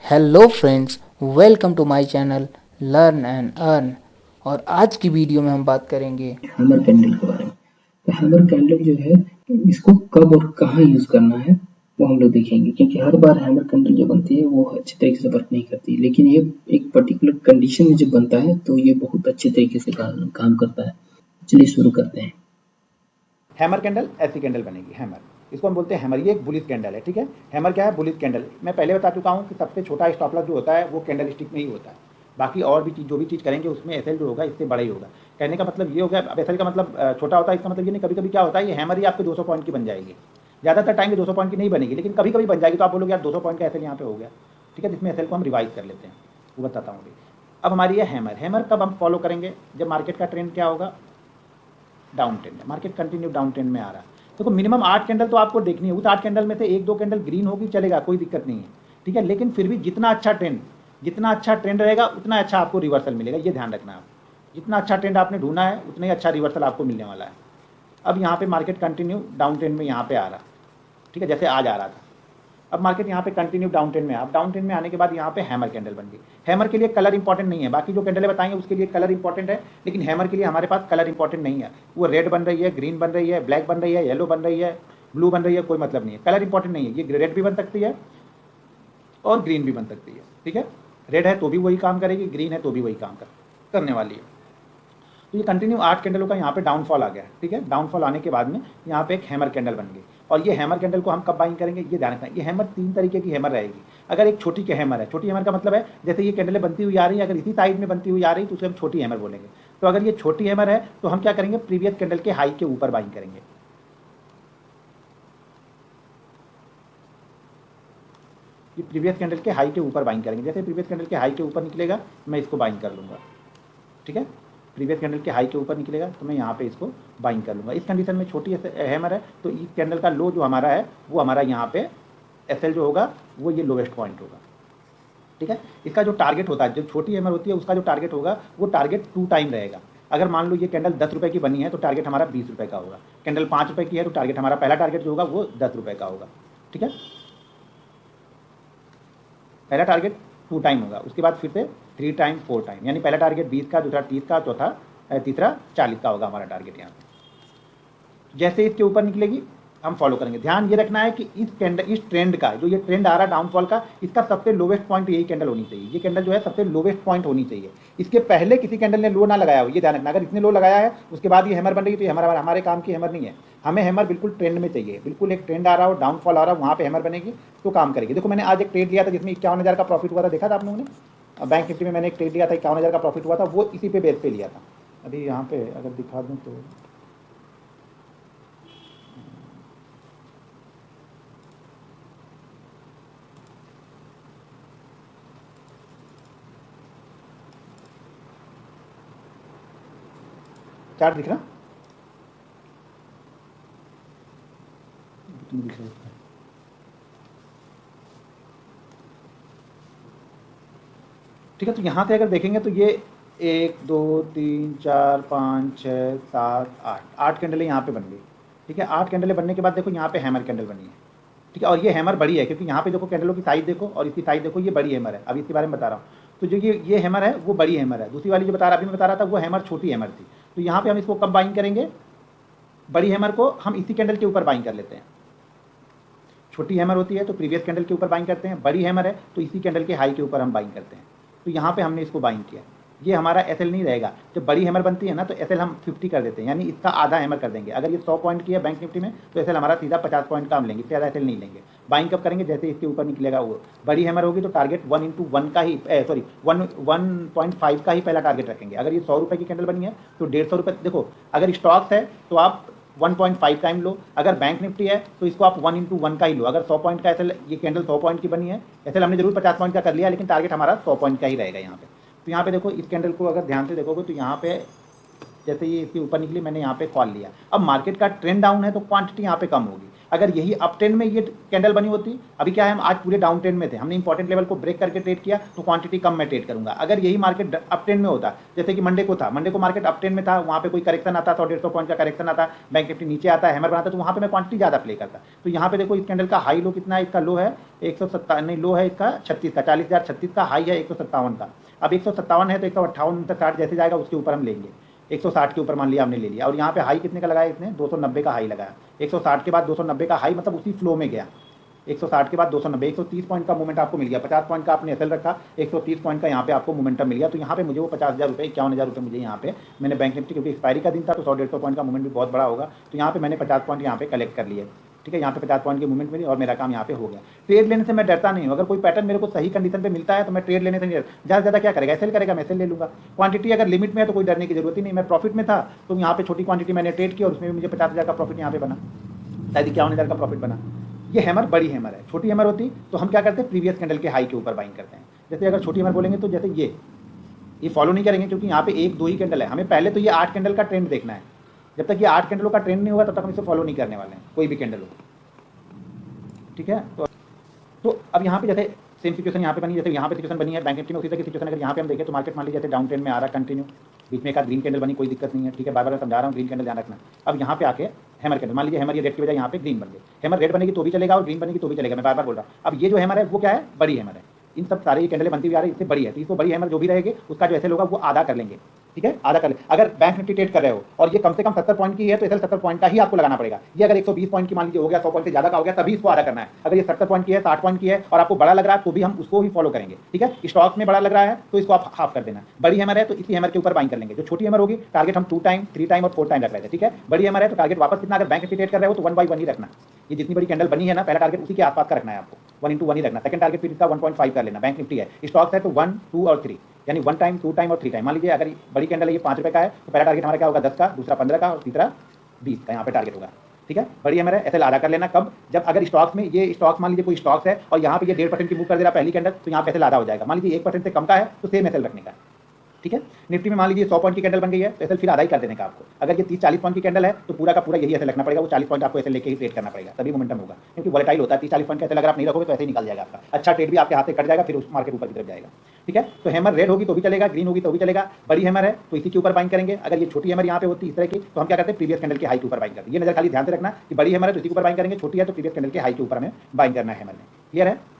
Hello friends, welcome to my channel learn and earn. और आज की वीडियो में हम बात करेंगे हैमर कैंडल के बारे में। तो हैमर कैंडल जो है इसको कब और कहाँ यूज करना है वो हम लोग देखेंगे, क्योंकि हर बार हैमर कैंडल जो बनती है वो अच्छे तरीके से वर्क नहीं करती, लेकिन ये एक पर्टिकुलर कंडीशन में जब बनता है तो ये बहुत अच्छे तरीके से काम करता है। चलिए शुरू करते हैं। हैमर कैंडल ऐसी कैंडल बनेगी। हैमर, इसको हम बोलते हैं हैमर। ये एक बुलिश कैंडल है, ठीक है। हैमर क्या है? Bullish candle. मैं पहले बता चुका हूँ कि सबसे छोटा स्टॉप लॉस जो होता है वो कैंडल स्टिक में ही होता है। बाकी और भी चीज़ जो भी चीज़ करेंगे उसमें एसएल जो होगा इससे बड़ा ही होगा। कहने का मतलब ये हो गया। अब एसएल का मतलब छोटा होता है, इसका मतलब ये नहीं। कभी कभी क्या होता है, ये हैमर ही आपके 200 पॉइंट की बन जाएगी। ज़्यादातर टाइम में 200 पॉइंट की नहीं बनेगी, लेकिन कभी कभी बन जाएगी। तो आप बोलोगे यार 200 पॉइंट का एसएल यहाँ पे हो गया, ठीक है। जिसमें एसएल को हम रिवाइज कर लेते हैं, वो बताता हूँ अभी। अब हमारी ये हैमर, हैमर कब हम फॉलो करेंगे? जब मार्केट का ट्रेंड क्या होगा? डाउन ट्रेंड है। मार्केट कंटिन्यू डाउन ट्रेंड में आ रहा है। देखो मिनिमम 8 कैंडल तो आपको देखनी है। उस 8 कैंडल में से 1-2 कैंडल ग्रीन होगी, चलेगा, कोई दिक्कत नहीं है, ठीक है। लेकिन फिर भी जितना अच्छा ट्रेंड रहेगा उतना अच्छा आपको रिवर्सल मिलेगा, ये ध्यान रखना है। जितना अच्छा ट्रेंड आपने ढूंढा है उतना ही अच्छा रिवर्सल आपको मिलने वाला है। अब यहाँ पे मार्केट कंटिन्यू डाउन ट्रेंड में यहाँ पे आ रहा, ठीक है, जैसे आज आ रहा था। अब मार्केट यहाँ पे कंटिन्यू डाउन ट्रेंड में है। अब डाउन ट्रेंड में आने के बाद यहाँ पे हैमर कैंडल बन गई। हैमर के लिए कलर इंपॉर्टेंट नहीं है, बाकी जो कैंडल बताएंगे उसके लिए कलर इंपॉर्टेंट है, लेकिन हैमर के लिए हमारे पास कलर इंपॉर्टेंट नहीं है। वो रेड बन रही है, ग्रीन बन रही है, ब्लैक बन रही है, येलो बन रही है, ब्लू बन रही है, कोई मतलब नहीं है। कलर इंपॉर्टेंट नहीं है। ये रेड भी बन सकती है और ग्रीन भी बन सकती है, ठीक है। रेड है तो भी वही काम करेगी, ग्रीन है तो भी वही काम करने वाली है। तो ये कंटिन्यू 8 कैंडलों का यहाँ पे डाउनफॉल आ गया, ठीक है। डाउनफॉल आने के बाद में यहाँ पे एक हैमर कैंडल बन गई। और ये हैमर कैंडल को हम कब बाइंग करेंगे ये ध्यान रखना है। ये हैमर 3 तरीके की हैमर रहेगी। अगर एक छोटी हैमर है, छोटी हैमर का मतलब है जैसे ये कैंडलें बनती हुई आ रही है, अगर इसी साइड में बनती हुई आ रही है तो उसे हम छोटी हैमर बोलेंगे। तो अगर ये छोटी हैमर है तो हम क्या करेंगे? प्रीवियस कैंडल के हाई के ऊपर बाइंग करेंगे। ये प्रीवियस कैंडल के हाई के ऊपर बाइंग करेंगे। जैसे प्रीवियस कैंडल के हाई के ऊपर निकलेगा मैं इसको बाइंग कर लूँगा, ठीक है। प्रीवियस कैंडल के हाई के ऊपर निकलेगा तो मैं यहाँ पे इसको बाइंग कर लूँगा। इस कंडीशन में छोटी हैमर है तो इस कैंडल का लो जो हमारा है वो हमारा यहाँ पे एसएल जो होगा वो ये लोवेस्ट पॉइंट होगा, ठीक है। इसका जो टारगेट होता है, जो छोटी हैमर होती है उसका जो टारगेट होगा वो टारगेट 2 टाइम रहेगा। अगर मान लो ये कैंडल 10 रुपये की बनी है तो टारगेट हमारा 20 रुपये का होगा। कैंडल 5 रुपये की है तो टारगेट हमारा पहला टारगेट जो होगा वो 10 रुपये का होगा, ठीक है। पहला टारगेट 2 टाइम होगा, उसके बाद फिर से 3 टाइम 4 टाइम, यानी पहला टारगेट 20 का, दूसरा 30 का, चौथा तीसरा 40 का होगा हमारा टारगेट यहाँ पे। जैसे इसके ऊपर निकलेगी हम फॉलो करेंगे। ध्यान ये रखना है कि इस ट्रेंड का जो ये ट्रेंड आ रहा है डाउनफॉल का, इसका सबसे लोवेस्ट पॉइंट यही कैंडल होनी चाहिए। ये कैंडल जो है सबसे लोवेस्ट पॉइंट होनी चाहिए। इसके पहले किसी कैंडल ने लो ना लगाया हो, ये ध्यान रखना। अगर इसने लो लगाया है उसके बाद ये हैमर बन रही तो ये हमारे काम की हैमर नहीं है। हमें हैमर बिल्कुल ट्रेंड में चाहिए, बिल्कुल एक ट्रेंड आ रहा हो, डाउनफॉल आ रहा हो, वहाँ पे हैमर बनेगी तो काम करेगी। देखो मैंने आज एक ट्रेड लिया था जिसमें 51,000 का प्रॉफिट हुआ था, देखा था आप लोगों ने। बैंक निफ्टी में मैंने एक ट्रेड लिया था, 51,000 का प्रॉफिट हुआ था, वो इसी पे बेस पे लिया था। अभी यहाँ पे अगर दिखा दूँ तो चार्ट दिख रहा दिख रहा है। ठीक है, तो यहाँ से अगर देखेंगे तो ये 1 2 3 4 5 6 7 8 कैंडलें यहाँ पे बन गई, ठीक है। 8 कैंडलें बनने के बाद देखो यहाँ पे हैमर कैंडल बनी है, ठीक है। और ये हैमर बड़ी है क्योंकि यहाँ पे देखो कैंडलों की साइज देखो और इसकी साइज देखो, ये बड़ी हैमर है। अभी इसके बारे में बता रहा हूँ। तो जो ये हैमर है वो बड़ी हैमर है। दूसरी वाली जो अभी मैं बता रहा था वो हैमर छोटी हैमर थी। तो यहाँ पे हम इसको कब बाइंग करेंगे? बड़ी हैमर को हम इसी कैंडल के ऊपर बाइंग कर लेते हैं। छोटी हैमर होती है तो प्रीवियस कैंडल के ऊपर बाइंग करते हैं, बड़ी हैमर है तो इसी कैंडल के हाई के ऊपर हम बाइंग करते हैं। तो यहाँ पे हमने इसको बाइंग किया। ये हमारा एसएल नहीं रहेगा। जब बड़ी हैमर बनती है ना तो एसएल हम 50 कर देते हैं, यानी इसका आधा हैमर कर देंगे। अगर ये 100 पॉइंट की है बैंक निफ्टी में तो एसएल हमारा सीधा 50 पॉइंट का हम लेंगे, इससे ज़्यादा एसएल नहीं लेंगे। बाइंग कब करेंगे? जैसे इसके ऊपर निकलेगा वो बड़ी हैमर होगी तो टारगेट 1 का ही 1.5 का ही पहला टारगेट रखेंगे। अगर ये 100 रुपये की कैंडल बनी है तो 150 रुपये। देखो अगर स्टॉक्स है तो आप 1.5 टाइम लो, अगर बैंक निफ्टी है तो इसको आप 1/1 का ही लो। अगर 100 पॉइंट का एसएल, ये कैंडल 100 पॉइंट की बनी है, एसएल हमने जरूर 50 पॉइंट का कर लिया, लेकिन टारगेट हमारा 100 पॉइंट का ही रहेगा यहाँ पे। तो यहाँ पे देखो इस कैंडल को अगर ध्यान से देखोगे तो यहाँ पे जैसे ये इसके ऊपर निकली, मैंने यहाँ पे कॉल लिया। अब मार्केट का ट्रेंड डाउन है तो क्वांटिटी यहाँ पे कम होगी, अगर यही अप ट्रेंड में ये कैंडल बनी होती, अभी क्या है हम आज पूरे डाउन ट्रेंड में थे, हमने इंपॉर्टेंट लेवल को ब्रेक करके ट्रेड किया तो क्वांटिटी कम में ट्रेड करूंगा। अगर यही मार्केट अप ट्रेंड में होता, जैसे कि मंडे को था, मंडे को मार्केट अप ट्रेंड में था, वहाँ पे कोई करेक्शन आता, 100-150 पॉइंट का करेक्शन आता, बैंक निफ्टी नीचे आता, हैमर बनाता, तो वहाँ पे मैं क्वांटिटी ज़्यादा प्ले करता। तो यहाँ पे देखो इस कैंडल का हाई लो कितना है, इसका लो है 157, नहीं लो है इसका 36 का, 40,036 का, हाई है 157 का। अब 157 है तो 158-160 जैसे जाएगा उसके ऊपर हम लेंगे, 160 के ऊपर मान लिया हमने ले लिया। और यहाँ पे हाई कितने का लगाया इसने, 290 का हाई लगाया, 160 के बाद 290 का हाई, मतलब उसी फ्लो में गया। 160 के बाद 290, 130 पॉइंट का मूवमेंट आपको मिल गया, 50 पॉइंट का आपने एसएल रखा, 130 पॉइंट का यहाँ पे आपको मोमेंटम मिल गया। तो यहाँ पे मुझे वो 50,000 रुपये, 51,000 रुपये मुझे यहाँ पे मैंने बैंक निफ्टी, क्योंकि एक्सपायरी का दिन था तो 100-150 पॉइंट का मूवमेंट भी बहुत बड़ा होगा, तो यहाँ पे मैंने 50 पॉइंट यहाँ पे कलेक्ट कर लिए। ठीक है, यहाँ पे 50 पॉइंट की मूवमेंट मिली और मेरा काम यहाँ पे हो गया। ट्रेड लेने से मैं डरता नहीं हूँ, अगर कोई पैटर्न मेरे को सही कंडीशन पे मिलता है तो मैं ट्रेड लेने से नहीं डरता। ज़्यादा से ज़्यादा क्या करेगा, एसएल करेगा, मैं एसएल ले लूँगा। क्वांटिटी अगर लिमिट में है तो कोई डरने की जरूरत ही नहीं। मैं प्रॉफिट में था तो यहाँ पे छोटी क्वांटिटी मैंने ट्रेड किया और उसमें भी मुझे 50,000 का प्रॉफिट यहाँ पे बना, शायद 51,000 का प्रॉफिट बना। ये हैमर बड़ी हैमर है, छोटी हैमर होती तो हम क्या करते हैं, प्रीवियस कैंडल के हाई के ऊपर बाइंग करते हैं। जैसे अगर छोटी हैमर बोलेंगे तो जैसे ये फॉलो नहीं करेंगे, क्योंकि यहाँ पे 1-2 ही कैंडल है, हमें पहले तो ये 8 कैंडल का ट्रेंड देखना है। जब तक ये 8 कैंडलों का ट्रेंड नहीं होगा तब तक हम इसे फॉलो नहीं करने वाले हैं, कोई भी कैंडल हो। ठीक है, तो अब यहाँ पे जैसे सेम सिचुएशन यहाँ पे बनी, जैसे यहाँ पे सिचुएशन बनी है बैंक निफ्टी में, उसी तरह की सिचुएशन अगर यहाँ पे हम देखें तो मार्केट मान लीजिए जैसे डाउन ट्रेंड में आ रहा है कंटिन्यू, बीच में एक ग्रीन कैंडल बनी, कोई दिक्कत नहीं है। ठीक है, बार बार समझा रहा हूँ, ग्रीन कैंडल ध्यान रखना। अब यहाँ पे आके हैमर कैंडल, मान लीजिए हैमर ये रेड की बजाय यहाँ पे ग्रीन बन गई, हैमर रेड बनेगी तो भी चलेगा और ग्रीन बनेगी तो भी चलेगा, मैं बार बार बोल रहा हूँ। अब ये जो हैमर है वो क्या है, बड़ी हैमर है। इन सब सारे कैंडलें बनती हुई आ रही है, इससे बड़ी है, तो इसको बड़ी हैमर जो भी रहेगी उसका जो एसएल होगा वो आधा कर लेंगे। ठीक है, आधा कर ले। अगर बैंक निफ्टी ट्रेड कर रहे हो और ये कम से कम 70 पॉइंट की है तो एसएल 70 पॉइंट का ही आपको लगाना पड़ेगा। ये अगर 120 पॉइंट की मान लीजिए हो गया, 100 पॉइंट से ज्यादा का हो गया, तभी इसको आधा करना है। अगर ये 70 पॉइंट की है, 60 पॉइंट की है और आपको बड़ा लग रहा है तो भी हम उसको ही फॉलो करेंगे। ठीक है, स्टॉक में बड़ा लग रहा है तो इसको आप हाफ कर देना। बड़ी हैमर है तो इसी हैमर के ऊपर बाइंग कर लेंगे। जो छोटी हैमर होगी टारगेट हम 2 टाइम, 3 टाइम और 4 टाइम रख रहे थे। ठीक है, बड़ी हैमर है तो टारगेट वापस कितना, अगर बैंक निफ्टी ट्रेड कर रहे हो तो 1 बाई 1 ही रखना। ये जितनी बड़ी कैंडल बनी है ना, पहला टारगेट उसी के आसपास का रखना है आपको, 1 into 1 ही रखना। सेकंड टारगेट फिर इसका 1.5 कर लेना। बैंक निफ्टी है, स्टॉक्स है तो 1, 2 और 3, यानी 1 टाइम, 2 टाइम और 3 टाइम। मान लीजिए अगर बड़ी कैंडल है ये 5 रुपये का है तो पहला टारगेट हमारा क्या होगा, 10 का, दूसरा 15 का और तीसरा 20 का, यहाँ पे टारगेट होगा। ठीक है, बड़ी हैमर है, एसएल आधा कर लेना। कब, जब अगर स्टॉक्स में ये स्टॉक्स मान लीजिए कोई स्टॉक्स है और यहाँ पे ये 1.5% की मूव कर दे रहा है पहली कैंडल, तो यहाँ पे एसएल आधा हो जाएगा। मान लीजिए 1% से कम का है तो सेम एसएल रखने का है। ठीक है, निफ्टी में मान लीजिए 100 पॉइंट की कैंडल बन गई है तो एसएल फिर आधा ही कर देने का आपको। अगर ये 30-40 पॉइंट की कैंडल है तो पूरा का पूरा यही एसएल रखना पड़ेगा, वो 40 पॉइंट आपको एसएल लेके ही ट्रेड करना पड़ेगा, तभी मोमेंटम होगा। क्योंकि वोलेटाइल होता है, 30-40 पॉइंट का एसएल अगर आप नहीं रखोगे तो ऐसे ही निकल जाएगा आपका अच्छा ट्रेड भी आपके हाथ से कट जाएगा, फिर उस मार्केट ऊपर की तरफ जाएगा। ठीक है, तो हैमर रेड होगी तो भी चलेगा, ग्रीन होगी तो भी चलेगा। बड़ी हैमर है तो इसी के ऊपर बाइंग करेंगे। अगर ये छोटी हैमर यहाँ पे होती इस तरह की तो हम क्या करते हैं, प्रीवियस कैंडल के हाई के ऊपर बाइंग करते हैं। ये नजर खाली ध्यान से रखना कि बड़ी हैमर है तो इसी के ऊपर बाइंग करेंगे, छोटी है तो प्रीवियस कैंडल के हाई के ऊपर हमें बाइंग करना है हैमर में। क्लियर है।